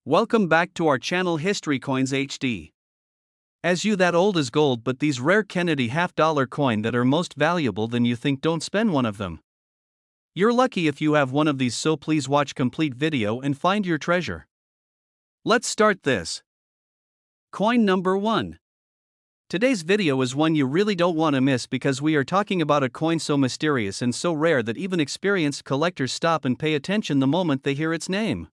Welcome back to our channel History Coins HD. As you that old is gold, but these rare Kennedy half-dollar coin that are most valuable than you think, don't spend one of them. You're lucky if you have one of these, so please watch complete video and find your treasure. Let's start this. Coin number 1. Today's video is one you really don't want to miss because we are talking about a coin so mysterious and so rare that even experienced collectors stop and pay attention the moment they hear its name.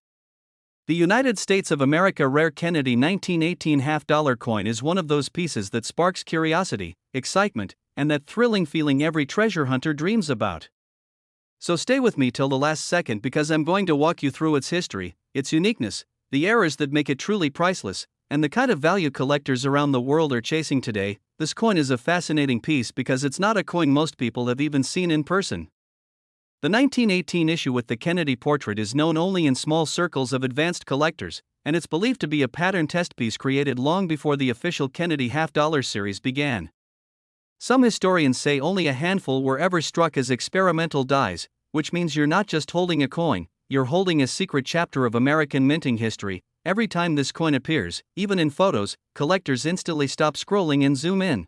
The United States of America rare Kennedy 1918 half-dollar coin is one of those pieces that sparks curiosity, excitement, and that thrilling feeling every treasure hunter dreams about. So stay with me till the last second because I'm going to walk you through its history, its uniqueness, the errors that make it truly priceless, and the kind of value collectors around the world are chasing today. This coin is a fascinating piece because it's not a coin most people have even seen in person. The 1918 issue with the Kennedy portrait is known only in small circles of advanced collectors, and it's believed to be a pattern test piece created long before the official Kennedy half-dollar series began. Some historians say only a handful were ever struck as experimental dies, which means you're not just holding a coin, you're holding a secret chapter of American minting history. Every time this coin appears, even in photos, collectors instantly stop scrolling and zoom in.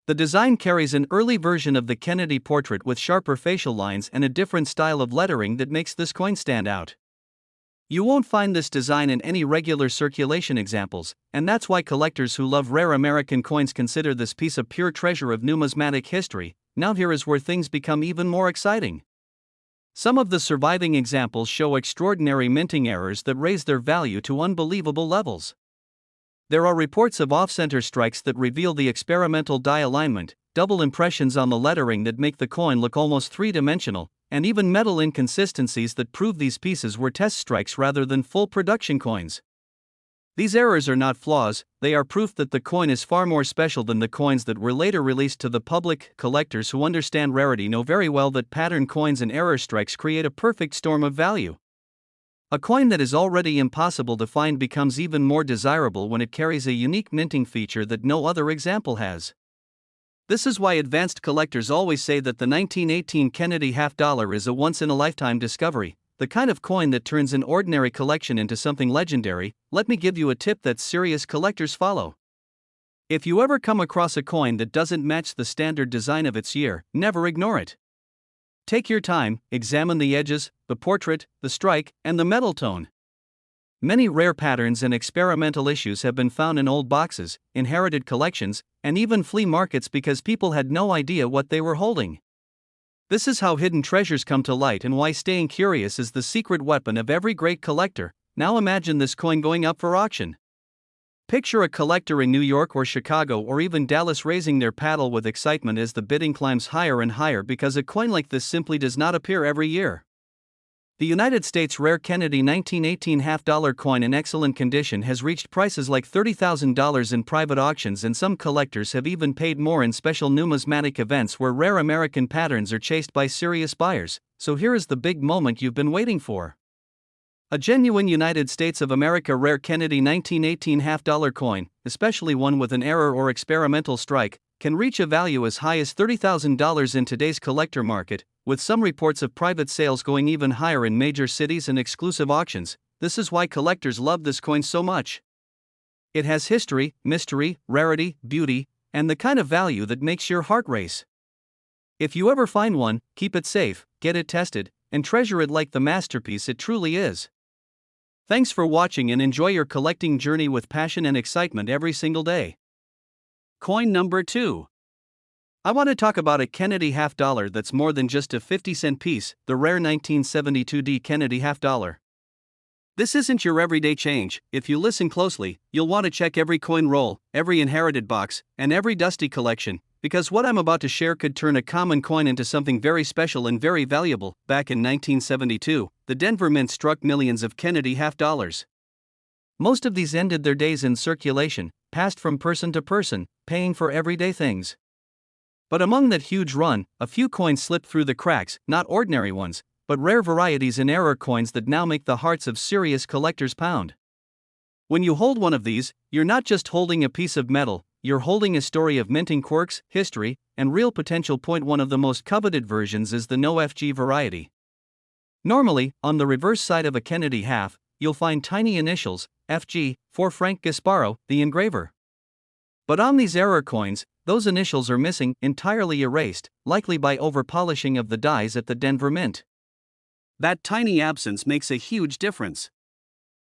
The design carries an early version of the Kennedy portrait with sharper facial lines and a different style of lettering that makes this coin stand out. You won't find this design in any regular circulation examples, and that's why collectors who love rare American coins consider this piece a pure treasure of numismatic history. Now here is where things become even more exciting. Some of the surviving examples show extraordinary minting errors that raise their value to unbelievable levels. There are reports of off-center strikes that reveal the experimental die alignment, double impressions on the lettering that make the coin look almost three-dimensional, and even metal inconsistencies that prove these pieces were test strikes rather than full production coins. These errors are not flaws, they are proof that the coin is far more special than the coins that were later released to the public. Collectors who understand rarity know very well that pattern coins and error strikes create a perfect storm of value. A coin that is already impossible to find becomes even more desirable when it carries a unique minting feature that no other example has. This is why advanced collectors always say that the 1918 Kennedy half-dollar is a once-in-a-lifetime discovery, the kind of coin that turns an ordinary collection into something legendary. Let me give you a tip that serious collectors follow. If you ever come across a coin that doesn't match the standard design of its year, never ignore it. Take your time, examine the edges, the portrait, the strike, and the metal tone. Many rare patterns and experimental issues have been found in old boxes, inherited collections, and even flea markets because people had no idea what they were holding. This is how hidden treasures come to light and why staying curious is the secret weapon of every great collector. Now imagine this coin going up for auction. Picture a collector in New York or Chicago or even Dallas raising their paddle with excitement as the bidding climbs higher and higher because a coin like this simply does not appear every year. The United States rare Kennedy 1918 half-dollar coin in excellent condition has reached prices like $30,000 in private auctions, and some collectors have even paid more in special numismatic events where rare American patterns are chased by serious buyers. So here is the big moment you've been waiting for. A genuine United States of America rare Kennedy 1918 half-dollar coin, especially one with an error or experimental strike, can reach a value as high as $30,000 in today's collector market, with some reports of private sales going even higher in major cities and exclusive auctions. This is why collectors love this coin so much. It has history, mystery, rarity, beauty, and the kind of value that makes your heart race. If you ever find one, keep it safe, get it tested, and treasure it like the masterpiece it truly is. Thanks for watching and enjoy your collecting journey with passion and excitement every single day. Coin number 2. I want to talk about a Kennedy half-dollar that's more than just a 50-cent piece, the rare 1972 Kennedy half-dollar. This isn't your everyday change. If you listen closely, you'll want to check every coin roll, every inherited box, and every dusty collection, because what I'm about to share could turn a common coin into something very special and very valuable. Back in 1972, the Denver Mint struck millions of Kennedy half-dollars. Most of these ended their days in circulation, passed from person to person, paying for everyday things. But among that huge run, a few coins slipped through the cracks, not ordinary ones, but rare varieties and error coins that now make the hearts of serious collectors pound. When you hold one of these, you're not just holding a piece of metal, you're holding a story of minting quirks, history, and real potential. One of the most coveted versions is the no FG variety. Normally, on the reverse side of a Kennedy half, you'll find tiny initials, FG, for Frank Gasparo, the engraver. But on these error coins, those initials are missing, entirely erased, likely by overpolishing of the dies at the Denver Mint. That tiny absence makes a huge difference.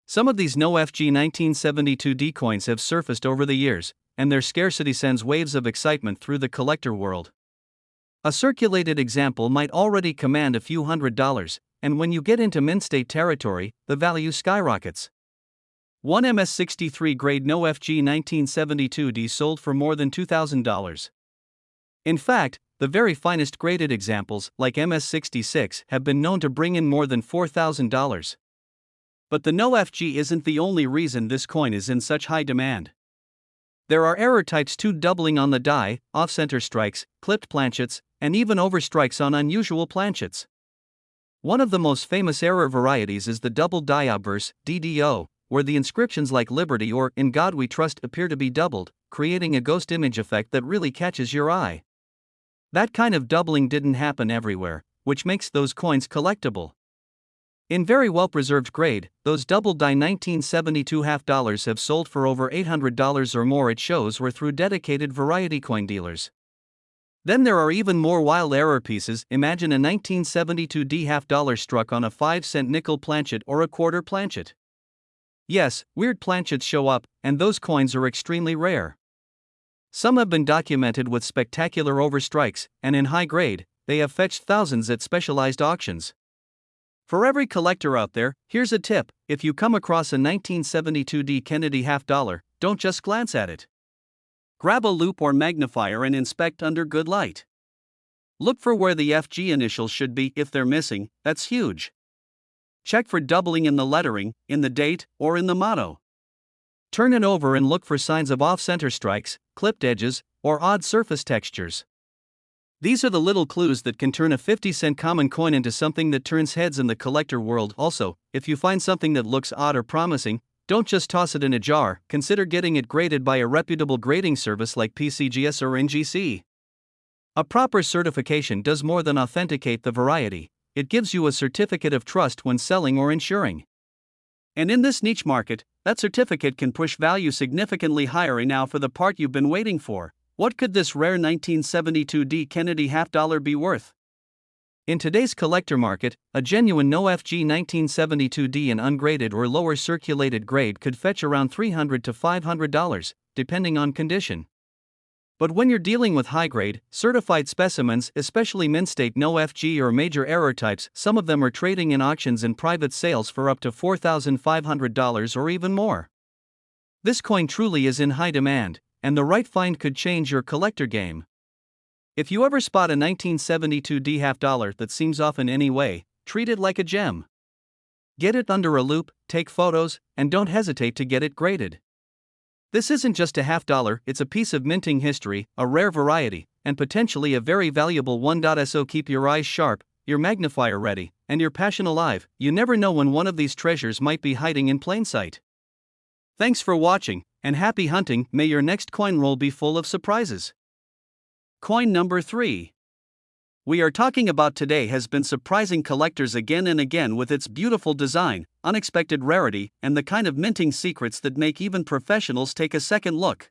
Some of these no FG 1972D coins have surfaced over the years, and their scarcity sends waves of excitement through the collector world. A circulated example might already command a few $100s, and when you get into mint state territory, the value skyrockets. One MS63 grade no FG 1972D sold for more than $2,000. In fact, the very finest graded examples, like MS66, have been known to bring in more than $4,000. But the no FG isn't the only reason this coin is in such high demand. There are error types too, doubling on the die, off-center strikes, clipped planchets, and even overstrikes on unusual planchets. One of the most famous error varieties is the double die obverse, DDO, where the inscriptions like Liberty or In God We Trust appear to be doubled, creating a ghost image effect that really catches your eye. That kind of doubling didn't happen everywhere, which makes those coins collectible. In very well-preserved grade, those double die 1972 $half have sold for over $800 or more at shows or through dedicated variety coin dealers. Then there are even more wild error pieces. Imagine a 1972D $half struck on a 5-cent nickel planchet or a quarter planchet. Yes, weird planchets show up, and those coins are extremely rare. Some have been documented with spectacular overstrikes, and in high grade, they have fetched thousands at specialized auctions. For every collector out there, here's a tip: if you come across a 1972D Kennedy $half, don't just glance at it. Grab a loupe or magnifier and inspect under good light. Look for where the FG initials should be. If they're missing, that's huge. Check for doubling in the lettering, in the date, or in the motto. Turn it over and look for signs of off-center strikes, clipped edges, or odd surface textures. These are the little clues that can turn a 50-cent common coin into something that turns heads in the collector world. Also, if you find something that looks odd or promising, don't just toss it in a jar, consider getting it graded by a reputable grading service like PCGS or NGC. A proper certification does more than authenticate the variety. It gives you a certificate of trust when selling or insuring. And in this niche market, that certificate can push value significantly higher. And now for the part you've been waiting for. What could this rare 1972D Kennedy $half be worth? In today's collector market, a genuine no FG 1972D in ungraded or lower circulated grade could fetch around $300 to $500, depending on condition. But when you're dealing with high-grade, certified specimens, especially mint state no FG or major error types, some of them are trading in auctions and private sales for up to $4,500 or even more. This coin truly is in high demand, and the right find could change your collector game. If you ever spot a 1972D $half that seems off in any way, treat it like a gem. Get it under a loupe, take photos, and don't hesitate to get it graded. This isn't just a $half, it's a piece of minting history, a rare variety, and potentially a very valuable one. So keep your eyes sharp, your magnifier ready, and your passion alive. You never know when one of these treasures might be hiding in plain sight. Thanks for watching, and happy hunting. May your next coin roll be full of surprises. Coin number 3. We are talking about today has been surprising collectors again and again with its beautiful design, unexpected rarity, and the kind of minting secrets that make even professionals take a second look.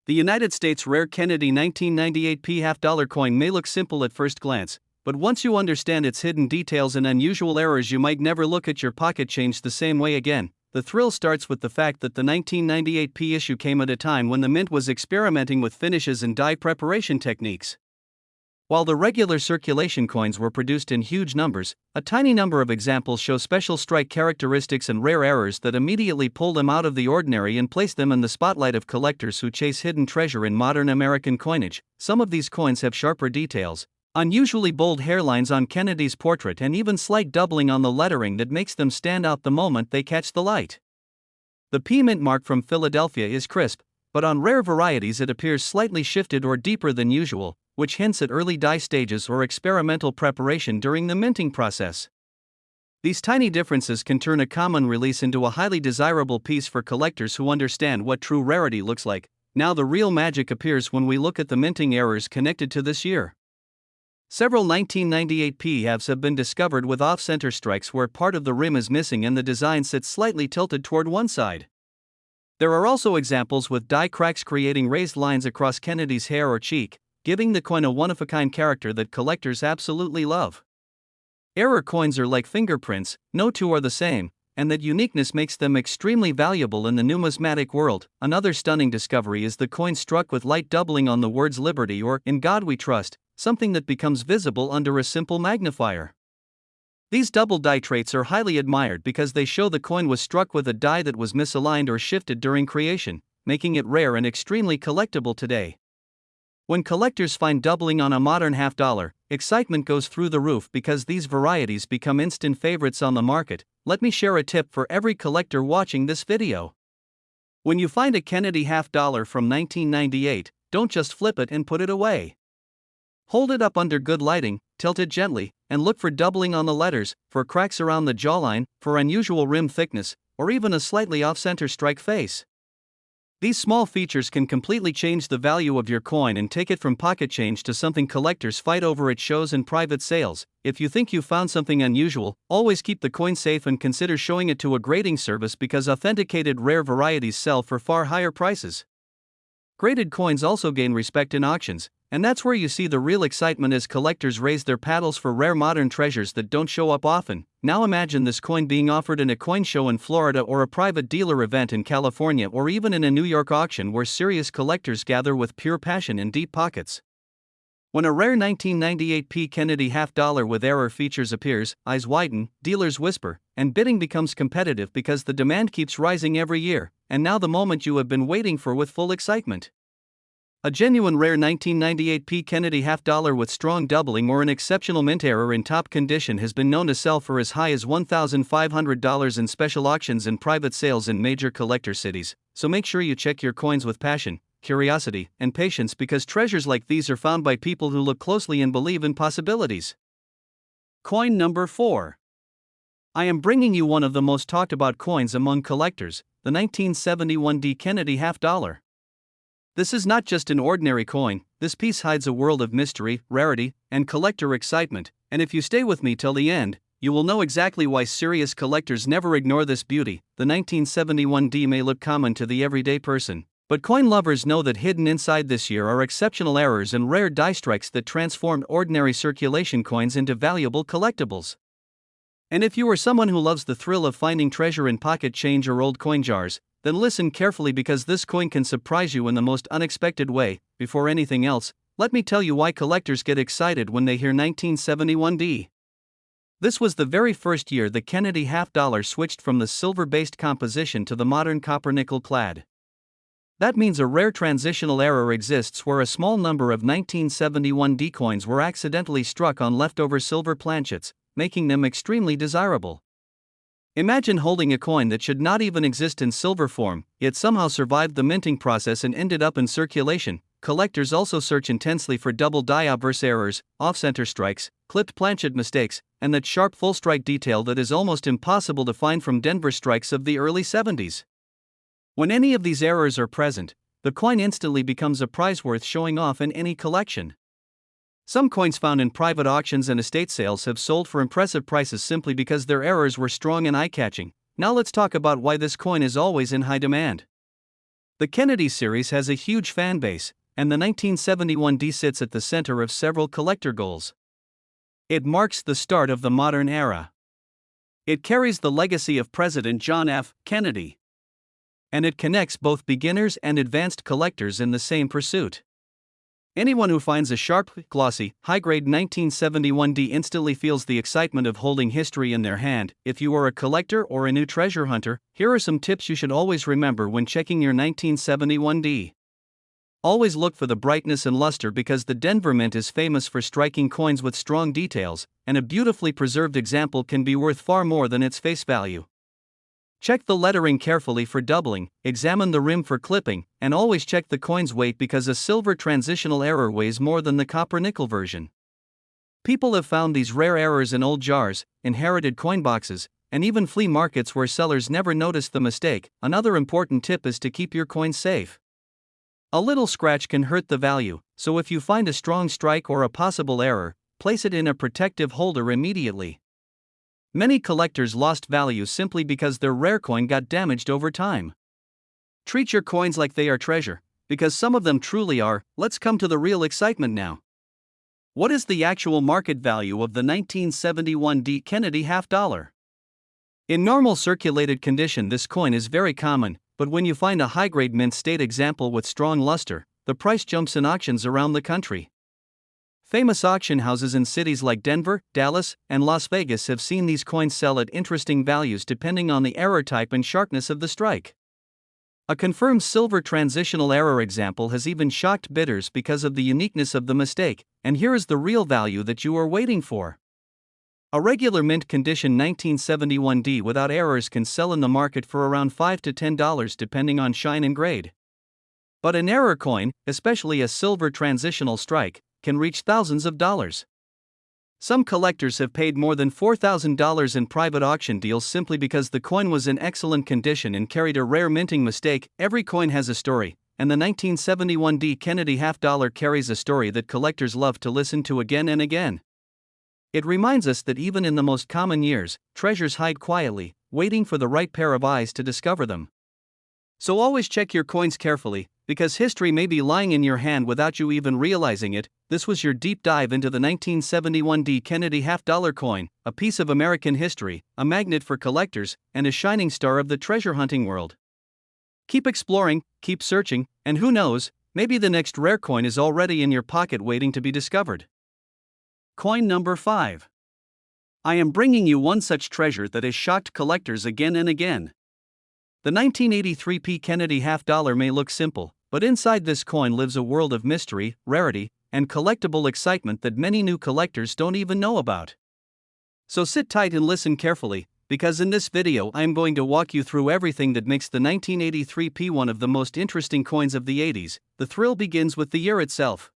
The United States Rare Kennedy 1998 P $half coin may look simple at first glance, but once you understand its hidden details and unusual errors, you might never look at your pocket change the same way again. The thrill starts with the fact that the 1998 P issue came at a time when the mint was experimenting with finishes and die preparation techniques. While the regular circulation coins were produced in huge numbers, a tiny number of examples show special strike characteristics and rare errors that immediately pull them out of the ordinary and place them in the spotlight of collectors who chase hidden treasure in modern American coinage. Some of these coins have sharper details, unusually bold hairlines on Kennedy's portrait, and even slight doubling on the lettering that makes them stand out the moment they catch the light. The P mint mark from Philadelphia is crisp, but on rare varieties it appears slightly shifted or deeper than usual, which hints at early die stages or experimental preparation during the minting process. These tiny differences can turn a common release into a highly desirable piece for collectors who understand what true rarity looks like. Now the real magic appears when we look at the minting errors connected to this year. Several 1998 PHAVs have been discovered with off-center strikes where part of the rim is missing and the design sits slightly tilted toward one side. There are also examples with die cracks creating raised lines across Kennedy's hair or cheek, giving the coin a one-of-a-kind character that collectors absolutely love. Error coins are like fingerprints, no two are the same, and that uniqueness makes them extremely valuable in the numismatic world. Another stunning discovery is the coin struck with light doubling on the words Liberty or In God We Trust, something that becomes visible under a simple magnifier. These double die traits are highly admired because they show the coin was struck with a die that was misaligned or shifted during creation, making it rare and extremely collectible today. When collectors find doubling on a modern half-dollar, excitement goes through the roof because these varieties become instant favorites on the market. Let me share a tip for every collector watching this video. When you find a Kennedy half-dollar from 1998, don't just flip it and put it away. Hold it up under good lighting, tilt it gently, and look for doubling on the letters, for cracks around the jawline, for unusual rim thickness, or even a slightly off-center strike face. These small features can completely change the value of your coin and take it from pocket change to something collectors fight over at shows and private sales. If you think you found something unusual, always keep the coin safe and consider showing it to a grading service because authenticated rare varieties sell for far higher prices. Graded coins also gain respect in auctions, and that's where you see the real excitement as collectors raise their paddles for rare modern treasures that don't show up often. Now imagine this coin being offered in a coin show in Florida or a private dealer event in California or even in a New York auction where serious collectors gather with pure passion and deep pockets. When a rare 1998 P. Kennedy half-dollar with error features appears, eyes widen, dealers whisper, and bidding becomes competitive because the demand keeps rising every year, and now the moment you have been waiting for with full excitement. A genuine rare 1998 P. Kennedy half-dollar with strong doubling or an exceptional mint error in top condition has been known to sell for as high as $1,500 in special auctions and private sales in major collector cities, so make sure you check your coins with passion, curiosity, and patience because treasures like these are found by people who look closely and believe in possibilities. Coin number 4. I am bringing you one of the most talked about coins among collectors, the 1971 D. Kennedy half-dollar. This is not just an ordinary coin, this piece hides a world of mystery, rarity, and collector excitement, and if you stay with me till the end, you will know exactly why serious collectors never ignore this beauty. The 1971 D may look common to the everyday person, but coin lovers know that hidden inside this year are exceptional errors and rare die strikes that transformed ordinary circulation coins into valuable collectibles. And if you are someone who loves the thrill of finding treasure in pocket change or old coin jars, then listen carefully because this coin can surprise you in the most unexpected way. Before anything else, let me tell you why collectors get excited when they hear 1971 D. This was the very first year the Kennedy half-dollar switched from the silver-based composition to the modern copper-nickel clad. That means a rare transitional error exists where a small number of 1971 D coins were accidentally struck on leftover silver planchets, making them extremely desirable. Imagine holding a coin that should not even exist in silver form, yet somehow survived the minting process and ended up in circulation. Collectors also search intensely for double die obverse errors, off-center strikes, clipped planchet mistakes, and that sharp full strike detail that is almost impossible to find from Denver strikes of the early 70s. When any of these errors are present, the coin instantly becomes a prize worth showing off in any collection. Some coins found in private auctions and estate sales have sold for impressive prices simply because their errors were strong and eye-catching. Now let's talk about why this coin is always in high demand. The Kennedy series has a huge fan base, and the 1971 D sits at the center of several collector goals. It marks the start of the modern era. It carries the legacy of President John F. Kennedy. And it connects both beginners and advanced collectors in the same pursuit. Anyone who finds a sharp, glossy, high-grade 1971 D instantly feels the excitement of holding history in their hand. If you are a collector or a new treasure hunter, here are some tips you should always remember when checking your 1971 D. Always look for the brightness and luster because the Denver Mint is famous for striking coins with strong details, and a beautifully preserved example can be worth far more than its face value. Check the lettering carefully for doubling, examine the rim for clipping, and always check the coin's weight because a silver transitional error weighs more than the copper-nickel version. People have found these rare errors in old jars, inherited coin boxes, and even flea markets where sellers never noticed the mistake. Another important tip is to keep your coins safe. A little scratch can hurt the value, so if you find a strong strike or a possible error, place it in a protective holder immediately. Many collectors lost value simply because their rare coin got damaged over time. Treat your coins like they are treasure, because some of them truly are. Let's come to the real excitement now. What is the actual market value of the 1971 D. Kennedy half dollar? In normal circulated condition, this coin is very common, but when you find a high-grade mint state example with strong luster, the price jumps in auctions around the country. Famous auction houses in cities like Denver, Dallas, and Las Vegas have seen these coins sell at interesting values depending on the error type and sharpness of the strike. A confirmed silver transitional error example has even shocked bidders because of the uniqueness of the mistake, and here is the real value that you are waiting for. A regular mint condition 1971 D without errors can sell in the market for around $5 to $10 depending on shine and grade. But an error coin, especially a silver transitional strike, can reach thousands of dollars. Some collectors have paid more than $4,000 in private auction deals simply because the coin was in excellent condition and carried a rare minting mistake. Every coin has a story, and the 1971 D. Kennedy half dollar carries a story that collectors love to listen to again and again. It reminds us that even in the most common years, treasures hide quietly, waiting for the right pair of eyes to discover them. So always check your coins carefully, because history may be lying in your hand without you even realizing it. This was your deep dive into the 1971 D. Kennedy half dollar coin, a piece of American history, a magnet for collectors, and a shining star of the treasure hunting world. Keep exploring, keep searching, and who knows, maybe the next rare coin is already in your pocket waiting to be discovered. Coin number 5. I am bringing you one such treasure that has shocked collectors again and again. The 1983 P. Kennedy half dollar may look simple, but inside this coin lives a world of mystery, rarity, and collectible excitement that many new collectors don't even know about. So sit tight and listen carefully, because in this video I am going to walk you through everything that makes the 1983 P one of the most interesting coins of the 80s. The thrill begins with the year itself.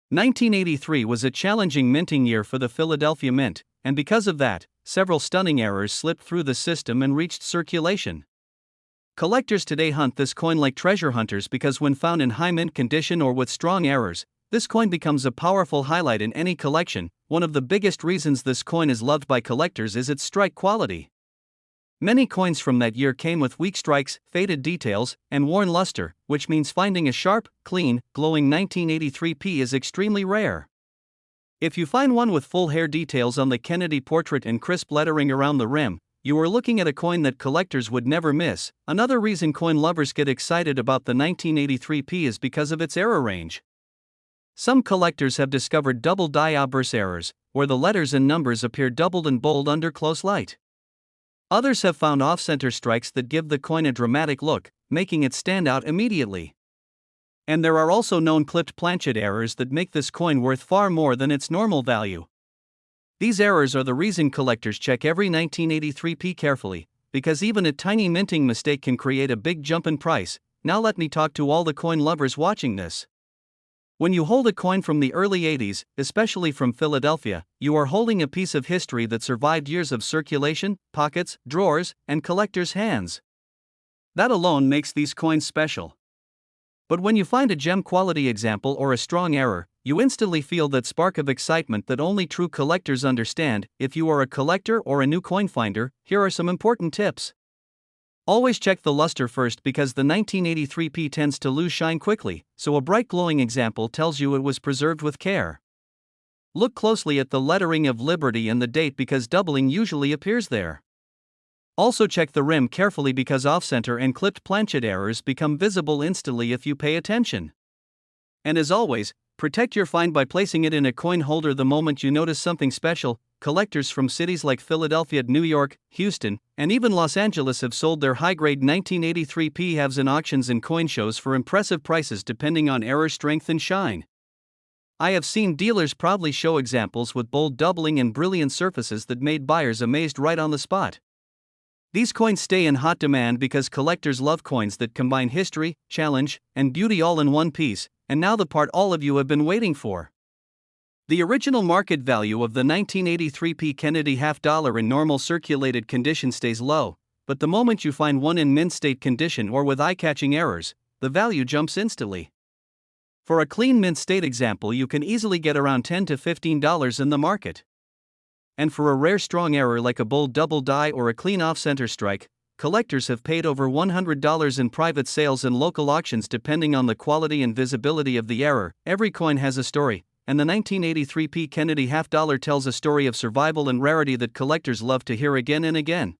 1983 was a challenging minting year for the Philadelphia Mint, and because of that, several stunning errors slipped through the system and reached circulation. Collectors today hunt this coin like treasure hunters because when found in high mint condition or with strong errors, this coin becomes a powerful highlight in any collection. One of the biggest reasons this coin is loved by collectors is its strike quality. Many coins from that year came with weak strikes, faded details, and worn luster, which means finding a sharp, clean, glowing 1983 P is extremely rare. If you find one with full hair details on the Kennedy portrait and crisp lettering around the rim, you are looking at a coin that collectors would never miss. Another reason coin lovers get excited about the 1983 P is because of its error range. Some collectors have discovered double die obverse errors, where the letters and numbers appear doubled and bold under close light. Others have found off-center strikes that give the coin a dramatic look, making it stand out immediately. And there are also known clipped planchet errors that make this coin worth far more than its normal value. These errors are the reason collectors check every 1983 P carefully, because even a tiny minting mistake can create a big jump in price. Now let me talk to all the coin lovers watching this. When you hold a coin from the early 80s, especially from Philadelphia, you are holding a piece of history that survived years of circulation, pockets, drawers, and collectors' hands. That alone makes these coins special. But when you find a gem quality example or a strong error, you instantly feel that spark of excitement that only true collectors understand. If you are a collector or a new coin finder, here are some important tips. Always check the luster first because the 1983 P tends to lose shine quickly, so a bright glowing example tells you it was preserved with care. Look closely at the lettering of Liberty and the date because doubling usually appears there. Also check the rim carefully because off-center and clipped planchet errors become visible instantly if you pay attention. And as always, protect your find by placing it in a coin holder the moment you notice something special. Collectors from cities like Philadelphia, New York, Houston, and even Los Angeles have sold their high-grade 1983 P halves in auctions and coin shows for impressive prices depending on error strength and shine. I have seen dealers proudly show examples with bold doubling and brilliant surfaces that made buyers amazed right on the spot. These coins stay in hot demand because collectors love coins that combine history, challenge, and beauty all in one piece. And now the part all of you have been waiting for. The original market value of the 1983 P Kennedy half dollar in normal circulated condition stays low, but the moment you find one in mint state condition or with eye-catching errors, the value jumps instantly. For a clean mint state example, you can easily get around $10 to $15 in the market. And for a rare strong error like a bold double die or a clean off-center strike, collectors have paid over $100 in private sales and local auctions depending on the quality and visibility of the error. Every coin has a story, and the 1983 P. Kennedy half dollar tells a story of survival and rarity that collectors love to hear again and again.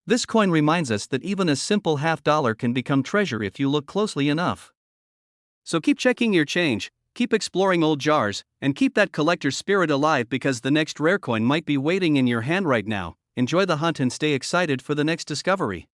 This coin reminds us that even a simple half dollar can become treasure if you look closely enough. So keep checking your change, keep exploring old jars, and keep that collector's spirit alive because the next rare coin might be waiting in your hand right now. Enjoy the hunt and stay excited for the next discovery.